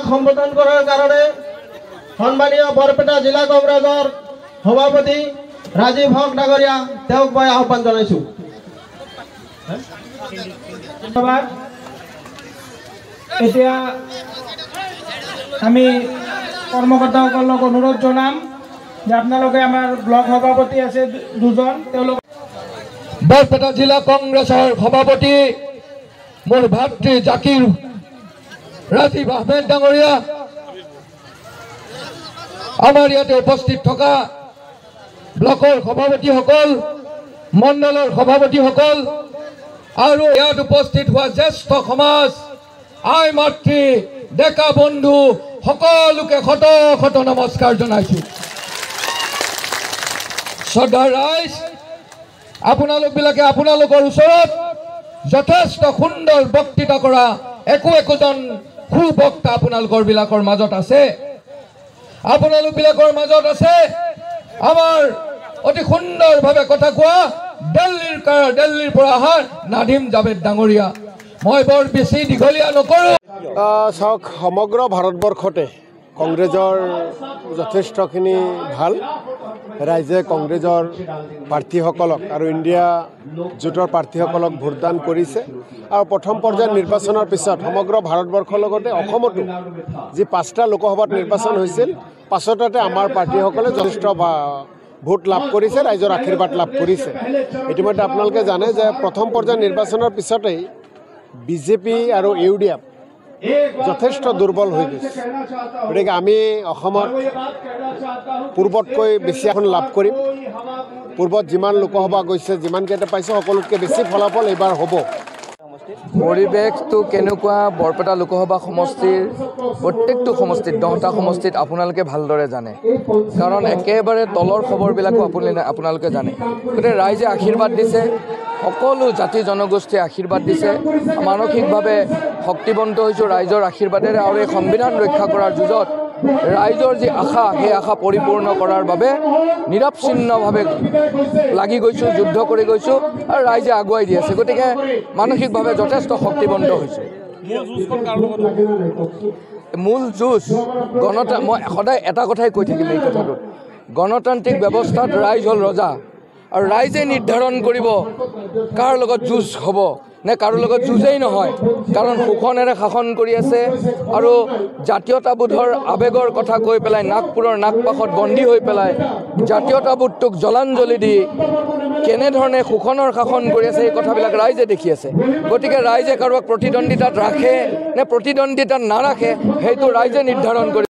সম্বোধন কৰাৰ কাৰণে সম্মানীয় বৰপেটা জিলা কংগ্ৰেছৰ সভাপতি ৰাজীৱ হক ডাঙৰীয়া তেওঁক মই আহ্বান জনাইছো। ধন্যবাদ। এতিয়া আমি কৰ্মকৰ্তাসকলক অনুৰোধ জনাম যে আপোনালোকে আমাৰ ব্লক সভাপতি আছে দুজন, তেওঁলোক বৰপেটা জিলা কংগ্ৰেছৰ সভাপতি মোৰ ভাতৃ জাকিৰ ৰাজীৱ আহমেদ ডাঙৰীয়া, আমাৰ ইয়াতে উপস্থিত থকা ব্লকৰ সভাপতিসকল, মণ্ডলৰ সভাপতিসকল আৰু ইয়াত উপস্থিত হোৱা জ্যেষ্ঠ সমাজ, আই মাতৃ, ডেকা বন্ধু সকলোকে শত শত নমস্কাৰ জনাইছো। শ্ৰদ্ধাৰ ৰাইজ, আপোনালোকবিলাকে আপোনালোকৰ ওচৰত যথেষ্ট সুন্দৰ বক্তৃতা কৰা একোজন সুবক্তা আপোনালোকৰ মাজত আছে। আপোনালোকবিলাকৰ মাজত আছে আমাৰ অতি সুন্দৰভাৱে কথা কোৱা দিল্লীৰ পৰা অহা নাদিম জাভেদ ডাঙৰীয়া। মই বৰ বেছি দীঘলীয়া নকৰোঁ। চাওক, সমগ্ৰ ভাৰতবৰ্ষতে কংগ্ৰেছৰ যথেষ্টখিনি ভাল। ৰাইজে কংগ্ৰেছৰ প্ৰাৰ্থীসকলক আৰু ইণ্ডিয়া জোঁটৰ প্ৰাৰ্থীসকলক ভোটদান কৰিছে আৰু প্ৰথম পৰ্যায়ৰ নিৰ্বাচনৰ পিছত সমগ্ৰ ভাৰতবৰ্ষৰ লগতে অসমতো যি 5টা লোকসভাত নিৰ্বাচন হৈছিল, পাছতে আমাৰ পাৰ্টীসকলে যথেষ্ট ভোট লাভ কৰিছে, ৰাইজৰ আশীৰ্বাদ লাভ কৰিছে। ইতিমধ্যে আপোনালোকে জানে যে প্ৰথম পৰ্যায়ৰ নিৰ্বাচনৰ পিছতেই বিজেপি আৰু UDF যথেষ্ট দুৰ্বল হৈ গৈছে। গতিকে আমি অসমত পূৰ্বতকৈ বেছি এখন লাভ কৰিম। পূৰ্বত যিমান লোকসভা গৈছে, যিমানকেইটা পাইছে, সকলোতকৈ বেছি ফলাফল এইবাৰ হ'ব। পৰিৱেশটো কেনেকুৱা বৰপেটা লোকসভা সমষ্টিৰ প্ৰত্যেকটো সমষ্টিত 10টা সমষ্টিত আপোনালোকে ভালদৰে জানে, কাৰণ একেবাৰে তলৰ খবৰবিলাকো আপোনালোকে জানে। গতিকে ৰাইজে আশীৰ্বাদ দিছে, সকলো জাতি জনগোষ্ঠীয়ে আশীৰ্বাদ দিছে। মানসিকভাৱে শক্তিবন্ত হৈছোঁ ৰাইজৰ আশীৰ্বাদেৰে, আৰু এই সংবিধান ৰক্ষা কৰাৰ যুঁজত ৰাইজৰ যি আশা, সেই আশা পৰিপূৰ্ণ কৰাৰ বাবে নিৰৱচ্ছিন্নভাৱে লাগি গৈছোঁ, যুদ্ধ কৰি গৈছোঁ, আৰু ৰাইজে আগুৱাই দি আছে। গতিকে মানসিকভাৱে যথেষ্ট শক্তিবন্ত হৈছোঁ। মূল যুঁজ মই সদায় এটা কথাই কৈ থাকিম এই কথাটোত, গণতান্ত্ৰিক ব্যৱস্থাত ৰাইজ হ'ল ৰজা, আৰু ৰাইজে নিৰ্ধাৰণ কৰিব কাৰ লগত যুঁজ হ'ব নে কাৰো লগত যুঁজেই নহয়। কাৰণ শোষণেৰে শাসন কৰি আছে, আৰু জাতীয়তাবোধৰ আৱেগৰ কথা কৈ পেলাই নাগপুৰৰ নাগপাশত বন্দী হৈ পেলাই জাতীয়তাবোধটোক জলাঞ্জলি দি কেনেধৰণে শোষণৰ শাসন কৰি আছে, এই কথাবিলাক ৰাইজে দেখি আছে। গতিকে ৰাইজে কাৰোবাক প্ৰতিদ্বন্দ্বিতাত ৰাখে নে প্ৰতিদ্বন্দ্বিতাত নাৰাখে, সেইটো ৰাইজে নিৰ্ধাৰণ কৰি